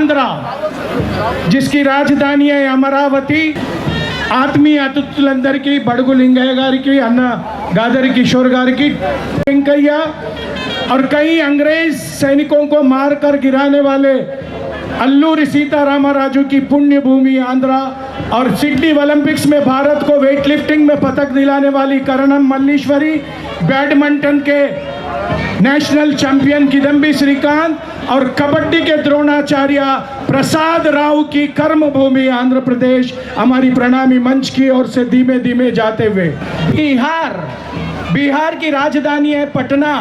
आंध्रा, जिसकी राजधानी है अमरावती, आत्मीय अतुलंदर की, बड़गु लिंगय्य की, अन्ना गादर किशोर गार की, वेंकैया और कई अंग्रेज सैनिकों को मारकर गिराने वाले अल्लूरी सीतारामराजू की पुण्य भूमि आंध्रा, और सिडनी ओलंपिक्स में भारत को वेट लिफ्टिंग में पदक दिलाने वाली करणम मल्लीश्वरी, बैडमिंटन के नेशनल चैंपियन किदम्बी श्रीकांत और कबड्डी के द्रोणाचार्य प्रसाद राव की कर्म भूमि आंध्र प्रदेश हमारी प्रणामी मंच की ओर से धीमे धीमे जाते हुए। बिहार की राजधानी है पटना।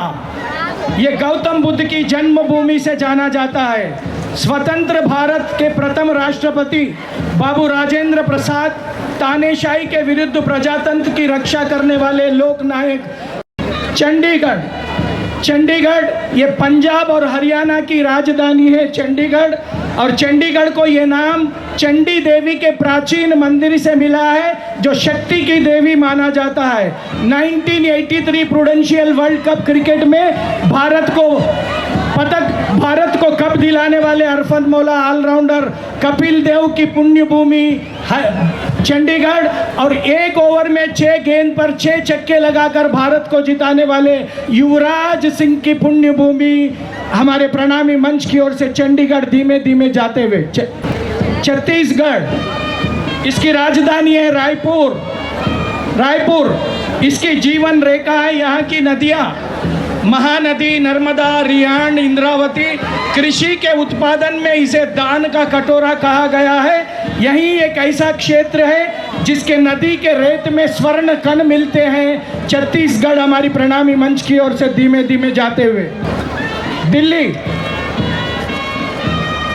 ये गौतम बुद्ध की जन्मभूमि से जाना जाता है। स्वतंत्र भारत के प्रथम राष्ट्रपति बाबू राजेंद्र प्रसाद तानाशाही के विरुद्ध प्रजातंत्र की रक्षा करने वाले लोक नायक। चंडीगढ़ ये पंजाब और हरियाणा की राजधानी है चंडीगढ़, और चंडीगढ़ को ये नाम चंडी देवी के प्राचीन मंदिर से मिला है जो शक्ति की देवी माना जाता है। 1983 प्रूडेंशियल वर्ल्ड कप क्रिकेट में भारत को कप दिलाने वाले अरफन मौला ऑलराउंडर कपिल देव की पुण्य भूमि चंडीगढ़, और एक ओवर में 6 गेंद पर 6 छक्के लगाकर भारत को जिताने वाले युवराज सिंह की पुण्य भूमि हमारे प्रणामी मंच की ओर से चंडीगढ़ धीमे धीमे जाते हुए। छत्तीसगढ़, इसकी राजधानी है रायपुर, इसकी जीवन रेखा है यहाँ की नदियाँ, महानदी, नर्मदा, रिहांड, इंद्रावती। कृषि के उत्पादन में इसे दान का कटोरा कहा गया है। यही एक ऐसा क्षेत्र है जिसके नदी के रेत में स्वर्ण कण मिलते हैं। छत्तीसगढ़ हमारी प्रणामी मंच की ओर से धीमे धीमे जाते हुए। दिल्ली,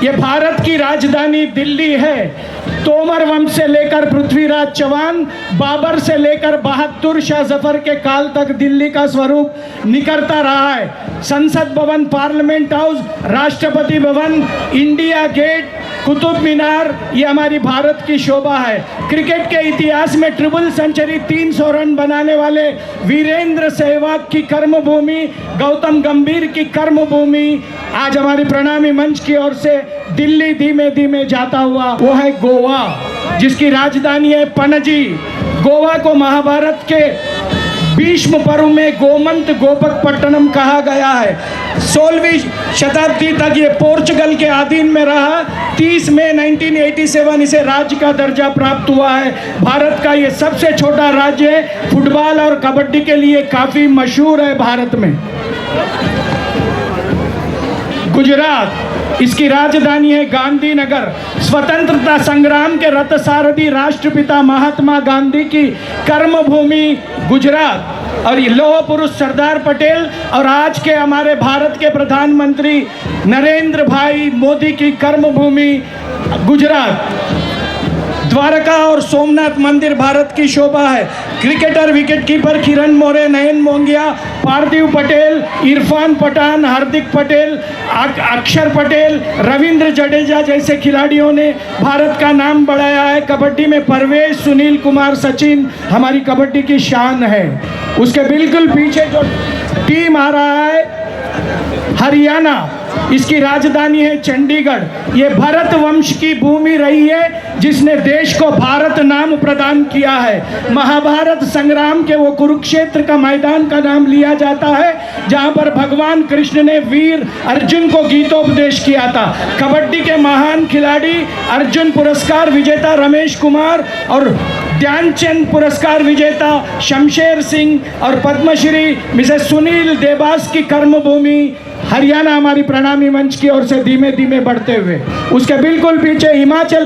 ये भारत की राजधानी दिल्ली है। तोमर वंश से लेकर पृथ्वीराज चौहान, बाबर से लेकर बहादुर शाह जफर के काल तक दिल्ली का स्वरूप निखरता रहा है। संसद भवन, parliament house, Rashtrapati Bhavan, India gate, Qutub Minar, ये हमारी भारत की शोभा है। क्रिकेट के इतिहास में ट्रिपल सेंचुरी 300 रन बनाने वाले वीरेंद्र सहवाग की कर्मभूमि, गौतम गंभीर की कर्मभूमि आज हमारी प्रणामी मंच की ओर से दिल्ली धीमे धीमे जाता हुआ वो है गोवा, जिसकी राजधानी है पणजी। गोवा को महाभारत के भीष्म पर्व में गोमंत गोपकपट्टनम कहा गया है। 16वीं शताब्दी तक ये पोर्चुगल के अधीन में रहा। 30 मई 1987 इसे राज्य का दर्जा प्राप्त हुआ है। भारत का ये सबसे छोटा राज्य है। फुटबॉल और कबड्डी के लिए काफ़ी मशहूर है भारत में। गुजरात, इसकी राजधानी है गांधीनगर। स्वतंत्रता संग्राम के रथ सारथी राष्ट्रपिता महात्मा गांधी की कर्मभूमि गुजरात, और ये लौह पुरुष सरदार पटेल और आज के हमारे भारत के प्रधानमंत्री नरेंद्र भाई मोदी की कर्मभूमि गुजरात। द्वारका और सोमनाथ मंदिर भारत की शोभा है। क्रिकेटर, विकेटकीपर किरण मोरे, नयन मोंगिया, पार्थिव पटेल, इरफान पठान, हार्दिक पटेल, अक्षर पटेल, रविंद्र जडेजा जैसे खिलाड़ियों ने भारत का नाम बढ़ाया है। कबड्डी में परवेश, सुनील कुमार, सचिन हमारी कबड्डी की शान है। उसके बिल्कुल पीछे जो टीम आ रहा है हरियाणा, इसकी राजधानी है चंडीगढ़। ये भरत वंश की भूमि रही है जिसने देश को भारत नाम प्रदान किया है। महाभारत संग्राम के वो कुरुक्षेत्र का मैदान का नाम लिया जाता है जहां पर भगवान कृष्ण ने वीर अर्जुन को गीतोपदेश किया था। कबड्डी के महान खिलाड़ी, अर्जुन पुरस्कार विजेता रमेश कुमार और ध्यानचंद पुरस्कार विजेता शमशेर सिंह और पद्मश्री मिसेस सुनील देवास की कर्मभूमि हरियाणा हमारी प्रणामी मंच की ओर से धीमे धीमे बढ़ते हुए। उसके बिल्कुल पीछे हिमाचल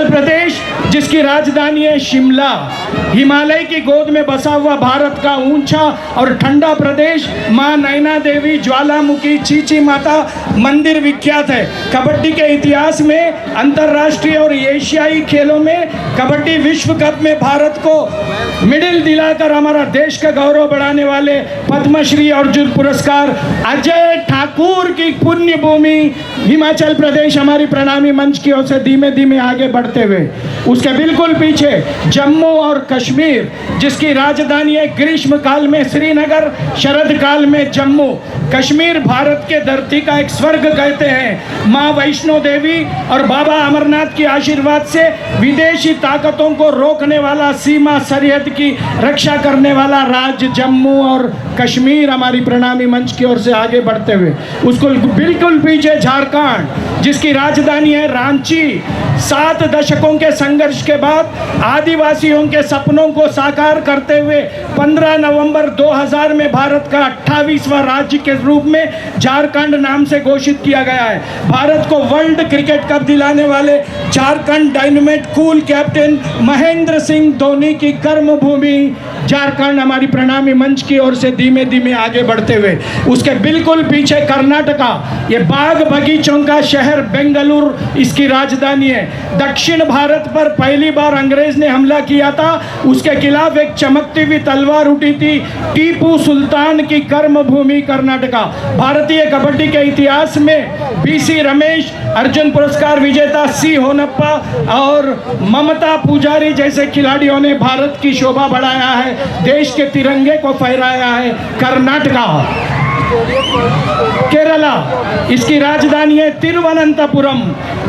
प्रदेश जिसकी राजधानी है शिमला। हिमालय की गोद में बसा हुआ भारत का ऊंचा और ठंडा प्रदेश। मां नैना देवी, ज्वालामुखी, चीची माता मंदिर विख्यात है। कबड्डी के इतिहास में अंतर्राष्ट्रीय और एशियाई खेलों में कबड्डी विश्व कप में भारत को मेडल दिलाकर हमारा देश का गौरव बढ़ाने वाले पद्मश्री अर्जुन पुरस्कार अजय ठाकुर की पुण्य भूमि हिमाचल प्रदेश हमारी प्रणामी मंच की ओर से धीमे धीमे आगे बढ़ते हुए। उसके बिल्कुल पीछे जम्मू और कश्मीर, जिसकी राजधानी है ग्रीष्म काल में श्रीनगर, शरद काल में जम्मू। कश्मीर भारत के धरती का एक स्वर्ग कहते हैं। माँ वैष्णो देवी और बाबा अमरनाथ के आशीर्वाद से विदेशी ताकतों को रोकने वाला, सीमा सरहद की रक्षा करने वाला राज्य जम्मू और कश्मीर हमारी प्रणामी मंच की ओर से आगे बढ़ते हुए, उसको बिल्कुल पीछे झारखंड, जिसकी राजधानी है रांची। 7 दशकों के संघर्ष के बाद आदिवासियों के सपनों को साकार करते हुए 15 नवंबर 2000 में भारत का 28वां राज्य के रूप में झारखंड नाम से घोषित किया गया है। भारत को वर्ल्ड क्रिकेट कप दिलाने वाले Jharkhand dynamite cool captain Mahendra Singh Dhoni की कर्मभूमि झारखंड हमारी प्रणामी मंच की ओर से धीमे धीमे आगे बढ़ते हुए, उसके बिल्कुल पीछे कर्नाटका, ये बाग बगीचों का शहर बेंगलुरु इसकी राजधानी है। दक्षिण भारत पर पहली बार अंग्रेज ने हमला किया था, उसके खिलाफ एक चमकती हुई तलवार उठी थी, टीपू सुल्तान की कर्मभूमि कर्नाटका। भारतीय कबड्डी के इतिहास में बीसी रमेश, अर्जुन पुरस्कार विजेता सी होनप्पा और ममता पुजारी जैसे खिलाड़ियों ने भारत की शोभा बढ़ाया है, देश के तिरंगे को फहराया है। कर्नाटका, केरला, इसकी राजधानी है तिरुवनंतपुरम।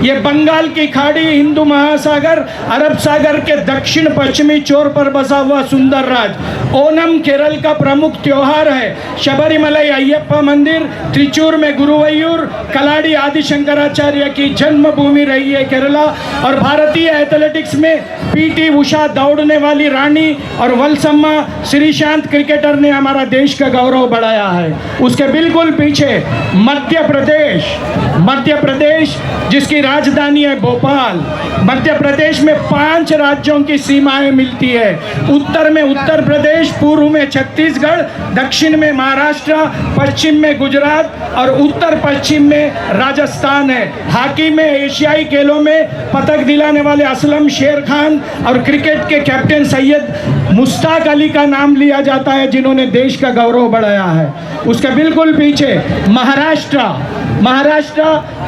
ये बंगाल की खाड़ी, हिंदू महासागर, अरब सागर के दक्षिण पश्चिमी छोर पर बसा हुआ सुंदर राज्य। ओनम केरल का प्रमुख त्योहार है। शबरीमलाई अय्यप्पा मंदिर, त्रिचूर में गुरुवैयूर, कलाड़ी आदि शंकराचार्य की जन्मभूमि रही है केरला। और भारतीय एथलेटिक्स में पीटी उषा दौड़ने वाली रानी और वलसम्मा श्रीशांत क्रिकेटर ने हमारा देश का गौरव बढ़ाया है। उसके बिल्कुल पीछे मध्य प्रदेश जिसकी राजधानी है भोपाल। मध्य प्रदेश में 5 राज्यों की सीमाएं मिलती है। उत्तर में उत्तर प्रदेश, पूर्व में छत्तीसगढ़, दक्षिण में महाराष्ट्र, पश्चिम में गुजरात और उत्तर पश्चिम में राजस्थान है। हॉकी में एशियाई खेलों में पदक दिलाने वाले असलम शेर खान और क्रिकेट के कैप्टन सैयद मुश्ताक अली का नाम लिया जाता है, जिन्होंने देश का गौरव बढ़ाया है। उसके बिल्कुल पीछे महाराष्ट्र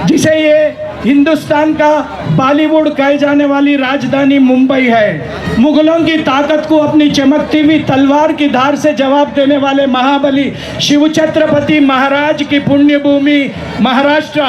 जिसे ये हिंदुस्तान का बॉलीवुड कहे जाने वाली राजधानी मुंबई है। मुगलों की ताकत को अपनी चमकती हुई तलवार की धार से जवाब देने वाले महाबली शिव छत्रपति महाराज की पुण्यभूमि महाराष्ट्र।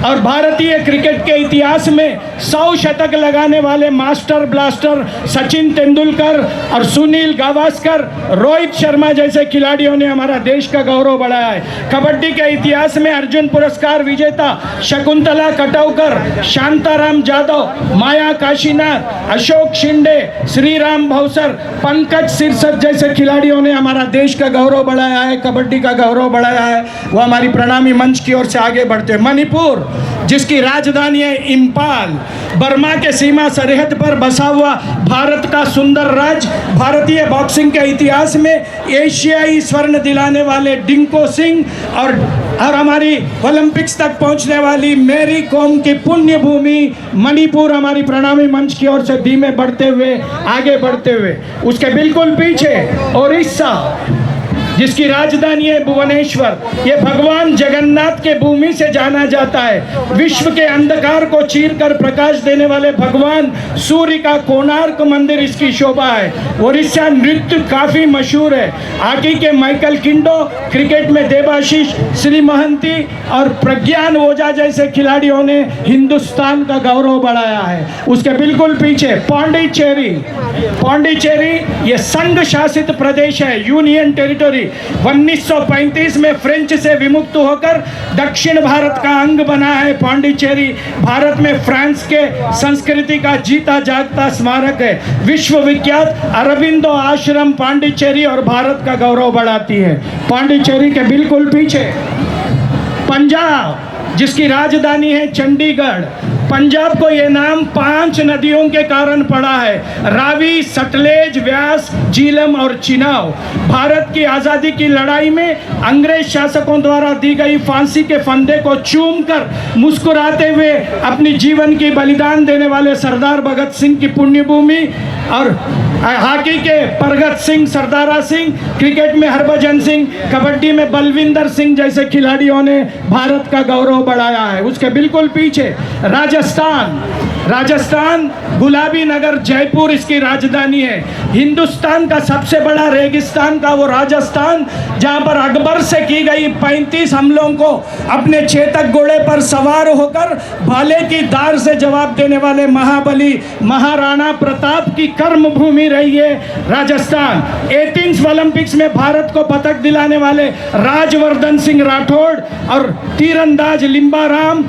और भारतीय क्रिकेट के इतिहास में 100 शतक लगाने वाले मास्टर ब्लास्टर सचिन तेंदुलकर और सुनील गावस्कर, रोहित शर्मा जैसे खिलाड़ियों ने हमारा देश का गौरव बढ़ाया है। कबड्डी के इतिहास में अर्जुन पुरस्कार विजेता शकुंतला कटौकर, शांताराम जाधव, माया काशीनाथ, अशोक शिंदे, श्रीराम भौसर, पंकज सिरसट जैसे खिलाड़ियों ने हमारा देश का गौरव बढ़ाया है, कबड्डी का गौरव बढ़ाया है। वो हमारी प्रणामी मंच की ओर से आगे बढ़ते हैं। मणिपुर जिसकी राजधानी है इम्फाल, बर्मा के सीमा सरहद पर बसा हुआ भारत का सुंदर राज्य। भारतीय बॉक्सिंग के इतिहास में एशियाई स्वर्ण दिलाने वाले डिंको सिंह और हमारी ओलंपिक्स तक पहुंचने वाली मैरी कॉम की पुण्य भूमि मणिपुर हमारी प्रणामी मंच की ओर से धीमे बढ़ते हुए आगे बढ़ते हुए। उसके बिल्कुल पीछे उड़ीसा जिसकी राजधानी है भुवनेश्वर। ये भगवान जगन्नाथ के भूमि से जाना जाता है। विश्व के अंधकार को चीरकर प्रकाश देने वाले भगवान सूर्य का कोणार्क मंदिर इसकी शोभा है। उड़ीसा नृत्य काफी मशहूर है। हॉकी के माइकल किंडो, क्रिकेट में देबाशीष श्री महंती और प्रज्ञान ओझा जैसे खिलाड़ियों ने हिंदुस्तान का गौरव बढ़ाया है। उसके बिल्कुल पीछे पौंडीचेरी ये संघ शासित प्रदेश है, यूनियन टेरिटरी। 1935 में फ्रेंच से विमुक्त होकर दक्षिण भारत का अंग बना है पौंडीचेरी। भारत में फ्रांस के संस्कृति का जीता जागता स्मारक है। विश्व विख्यात अरबिंदो आश्रम पौंडीचेरी और भारत का गौरव बढ़ाती है। पौंडीचेरी के बिल्कुल पीछे पंजाब जिसकी राजधानी है चंडीगढ़। पंजाब को यह नाम 5 नदियों के कारण पड़ा है, रावी, सतलेज, व्यास, झीलम और चिनाब। भारत की आज़ादी की लड़ाई में अंग्रेज शासकों द्वारा दी गई फांसी के फंदे को चूमकर मुस्कुराते हुए अपनी जीवन की बलिदान देने वाले सरदार भगत सिंह की पुण्यभूमि और हॉकी के परगत सिंह, सरदारा सिंह, क्रिकेट में हरभजन सिंह, कबड्डी में बलविंदर सिंह जैसे खिलाड़ियों ने भारत का गौरव बढ़ाया है। उसके बिल्कुल पीछे राजस्थान गुलाबी नगर जयपुर इसकी राजधानी है। हिंदुस्तान का सबसे बड़ा रेगिस्तान का वो राजस्थान, जहां पर अकबर से की गई 35 हमलों को अपने चेतक घोड़े पर सवार होकर भाले की धार से जवाब देने वाले महाबली महाराणा प्रताप की कर्म भूमि रही है राजस्थान। 18 ओलंपिक्स में भारत को पदक दिलाने वाले राजवर्धन सिंह राठौड़ और तीरंदाज लिम्बाराम,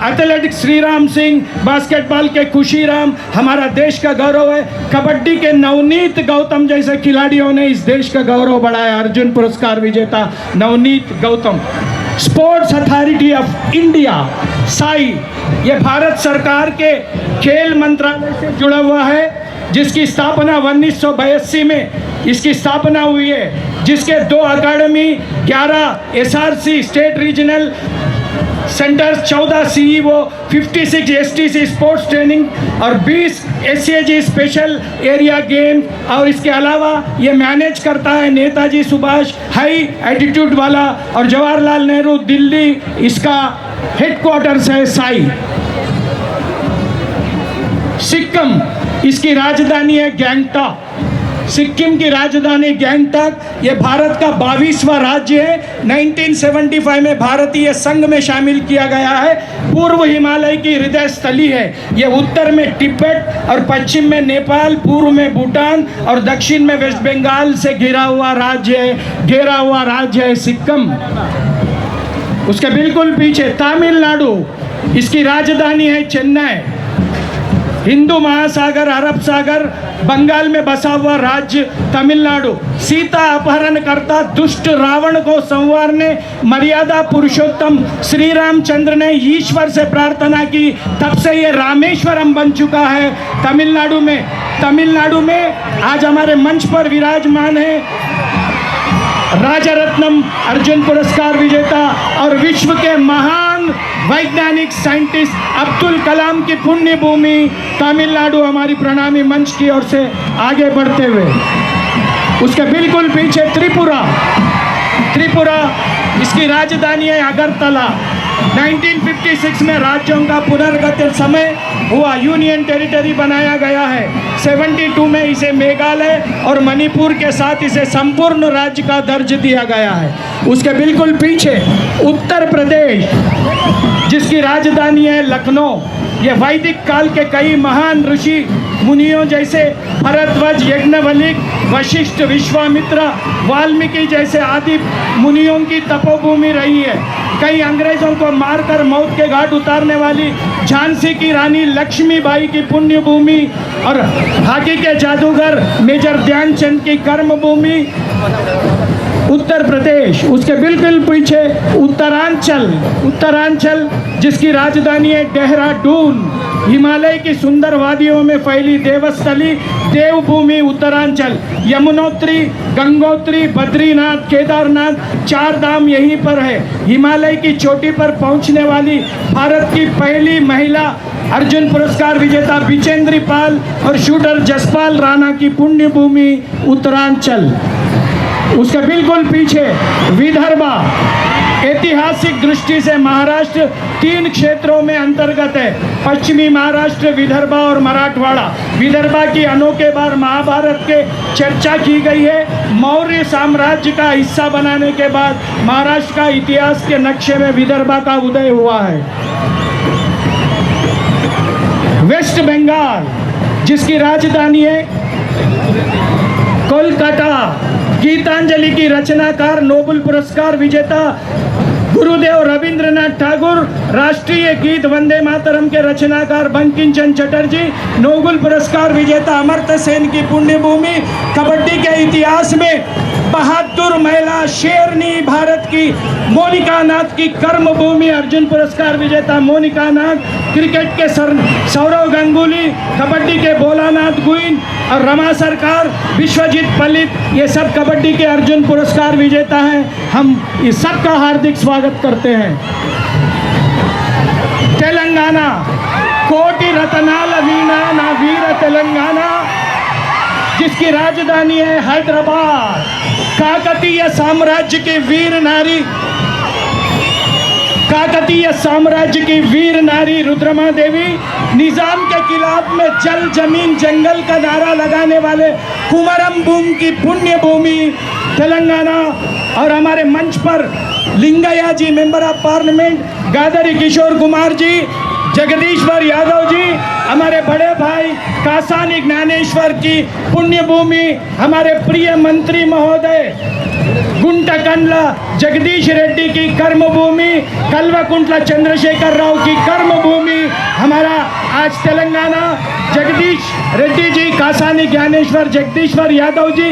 एथलेटिक्स श्रीराम सिंह, बास्केटबॉल के खुशीराम हमारा देश का गौरव है। कबड्डी के नवनीत गौतम जैसे खिलाड़ियों ने इस देश का गौरव बढ़ाया। अर्जुन पुरस्कार विजेता Navneet Gautam. Sports authority of India Sai, ये भारत सरकार के खेल मंत्रालय से जुड़ा हुआ है, जिसकी स्थापना 1982 में इसकी स्थापना हुई है, जिसके 2 अकादमी, 11 SRC state regional centres, 14 CEO, 56 STC sports training और 20 एससीएजी स्पेशल एरिया गेम, और इसके अलावा ये मैनेज करता है नेताजी सुभाष हाई एटीट्यूड वाला और जवाहरलाल नेहरू दिल्ली, इसका हेडक्वार्टर्स है साई। सिक्किम, इसकी राजधानी है गैंगटॉक। सिक्किम की राजधानी गैंगटॉक, ये भारत का 22वां राज्य है। 1975 में भारतीय संघ में शामिल किया गया है। पूर्व हिमालय की हृदय स्थली है। ये उत्तर में तिब्बत और पश्चिम में नेपाल, पूर्व में भूटान और दक्षिण में वेस्ट बंगाल से घिरा हुआ राज्य है सिक्किम। उसके बिल्कुल पीछे तमिलनाडु, इसकी राजधानी है चेन्नई। हिंदू महासागर, अरब सागर, बंगाल में बसा हुआ राज्य तमिलनाडु। सीता अपहरणकर्ता दुष्ट रावण को संवारने मर्यादा पुरुषोत्तम श्री रामचंद्र ने ईश्वर से प्रार्थना की, तब से ये रामेश्वरम बन चुका है तमिलनाडु में आज हमारे मंच पर विराजमान है राजा रत्नम अर्जुन पुरस्कार विजेता और विश्व के महान वैज्ञानिक साइंटिस्ट अब्दुल कलाम की पुण्य भूमि तमिलनाडु। हमारी प्रणामी मंच की ओर से आगे बढ़ते हुए उसके बिल्कुल पीछे त्रिपुरा, इसकी राजधानी है अगरतला। 1956 में राज्यों का पुनर्गठन समय हुआ, यूनियन टेरिटरी बनाया गया है। 72 में इसे मेघालय और मणिपुर के साथ इसे संपूर्ण राज्य का दर्ज दिया गया है। उसके बिल्कुल पीछे उत्तर प्रदेश, जिसकी राजधानी है लखनऊ। ये वैदिक काल के कई महान ऋषि मुनियों जैसे भरद्वाज, यज्ञवल्क्य, वशिष्ठ, विश्वामित्र, वाल्मीकि जैसे आदि मुनियों की तपोभूमि रही है। कई अंग्रेजों को मारकर मौत के घाट उतारने वाली झांसी की रानी लक्ष्मीबाई की पुण्य भूमि और हॉकी के जादूगर मेजर ध्यानचंद की कर्म भूमि उत्तर प्रदेश। उसके बिल्कुल पीछे उत्तरांचल, जिसकी राजधानी है देहरादून। हिमालय की सुंदर वादियों में फैली देवस्थली देवभूमि उत्तरांचल। यमुनोत्री, गंगोत्री, बद्रीनाथ, केदारनाथ, 4 धाम यहीं पर है। हिमालय की चोटी पर पहुंचने वाली भारत की पहली महिला अर्जुन पुरस्कार विजेता बिचेंद्री पाल और शूटर जसपाल राणा की पुण्य भूमि उत्तरांचल। उसके बिल्कुल पीछे विदर्भा। ऐतिहासिक दृष्टि से महाराष्ट्र 3 क्षेत्रों में अंतर्गत है, पश्चिमी महाराष्ट्र, विदर्भा और मराठवाड़ा। विदर्भा की अनोखे बार महाभारत के चर्चा की गई है। मौर्य साम्राज्य का हिस्सा बनाने के बाद महाराष्ट्र का इतिहास के नक्शे में विदर्भा का उदय हुआ है। वेस्ट बंगाल, जिसकी राजधानी है कोलकाता। गीतांजलि की रचनाकार, नोबेल पुरस्कार विजेता गुरुदेव रविंद्रनाथ टैगोर, राष्ट्रीय गीत वंदे मातरम के रचनाकार बंकिम चंद्र चटर्जी, नोबेल पुरस्कार विजेता अमर्त्य सेन की पुण्यभूमि। कबड्डी के इतिहास में बहादुर महिला शेरनी भारत की मोनिका नाथ की कर्म भूमि, अर्जुन पुरस्कार विजेता मोनिका नाथ। क्रिकेट के सौरव गांगुली, कबड्डी के भोलानाथ गुइन और रमा सरकार, विश्वजीत पलित, ये सब कबड्डी के अर्जुन पुरस्कार विजेता हैं। हम इस सब का हार्दिक स्वागत करते हैं। तेलंगाना, कोटि रतनाल वीणा ना वीर तेलंगाना, जिसकी राजधानी है हैदराबाद। काकतीय साम्राज्य की वीर नारी, काकतीय साम्राज्य की वीर नारी रुद्रमा देवी निजाम के खिलाफ में जल जमीन जंगल का नारा लगाने वाले कुमरम भूमि की पुण्य भूमि तेलंगाना। और हमारे मंच पर लिंगैया जी, member of parliament, गादरी Kishore Kumar ji, जगदीश्वर यादव जी, हमारे बड़े भाई कासानी ज्ञानेश्वर की पुण्य भूमि, हमारे प्रिय मंत्री महोदय गुंटकंडला जगदीश रेड्डी की कर्मभूमि, कल्वकुंटला चंद्रशेखर राव की कर्मभूमि, हमारा आज तेलंगाना जगदीश रेड्डी जी, कासानी ज्ञानेश्वर, जगदीश्वर यादव जी,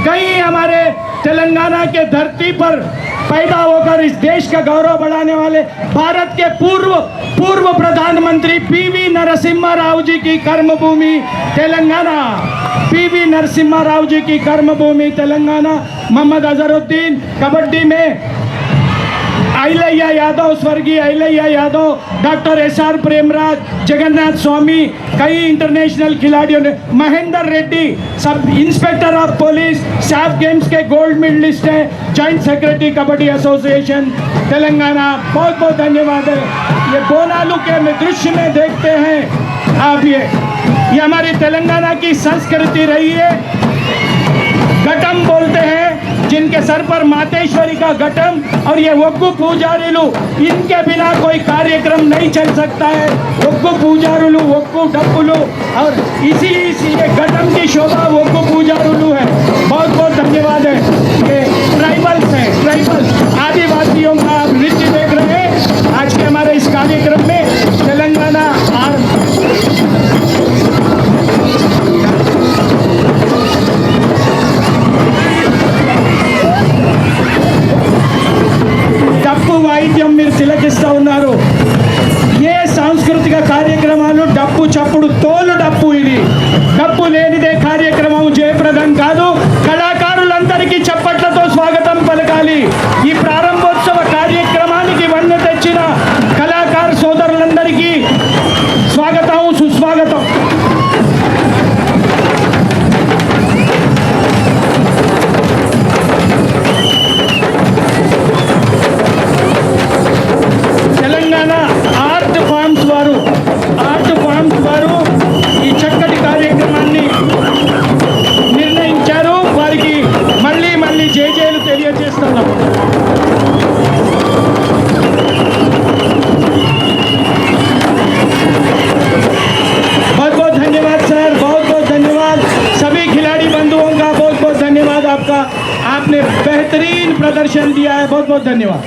कई हमारे तेलंगाना के धरती पर पैदा होकर इस देश का गौरव बढ़ाने वाले भारत के पूर्व प्रधानमंत्री पीवी नरसिम्हा राव जी की कर्मभूमि तेलंगाना, पीवी नरसिम्हा राव जी की कर्मभूमि तेलंगाना। मोहम्मद अजहरुद्दीन कबड्डी में अहिल्या यादव, स्वर्गीय अहिल्या यादव, डॉक्टर एसआर प्रेमराज, जगन्नाथ स्वामी, कई इंटरनेशनल खिलाड़ियों ने, Mahendra Reddy sub inspector of police, साफ गेम्स के गोल्ड मेडलिस्ट हैं, joint secretary kabaddi association Telangana. बहुत बहुत धन्यवाद है। ये बोनालू के दृश्य में देखते हैं आप, ये हमारी तेलंगाना की संस्कृति रही है। घटम बोलते हैं, जिनके सर पर मातेश्वरी का घटम, और ये वक्कू पूजारिलू, इनके बिना कोई कार्यक्रम नहीं चल सकता है। वक्कू पूजारुलू, वक्कू डप्पुलू, और इसी ये घटम की शोभा वक्कू पूजारुलू है। बहुत बहुत धन्यवाद है। ये ट्राइबल्स हैं, ट्राइबल्स आदिवासियों का आप नृत्य देख रहे हैं आज के हमारे इस कार्यक्रम में। तेलंगाना డప్పు వాయిద్యం మీరు తిలకిస్తూ ఉన్నారు. ఏ సాంస్కృతిక కార్యక్రమాలు డప్పు చప్పుడు తోలు డప్పు, ఇది డప్పు లేనిదే కార్యక్రమం జయప్రదం కాదు. కళాకారులందరికీ చప్పట్లతో స్వాగతం పలకాలి. ఈ ప్రారంభోత్సవ కార్యక్రమానికి వన్నె తెచ్చిన కళాకారు సోదరులందరికీ స్వాగతం, సుస్వాగతం. ఈ చక్కటి కార్యక్రమాన్ని నిర్ణయించారు. వారికి మళ్ళీ మళ్ళీ జేజేలు తెలియజేస్తున్నాం. बहुत बहुत धन्यवाद सर, बहुत बहुत धन्यवाद सभी खिलाड़ी बंधुओं का, बहुत बहुत धन्यवाद आपका, आपने बेहतरीन प्रदर्शन दिया है. बहुत बहुत धन्यवाद.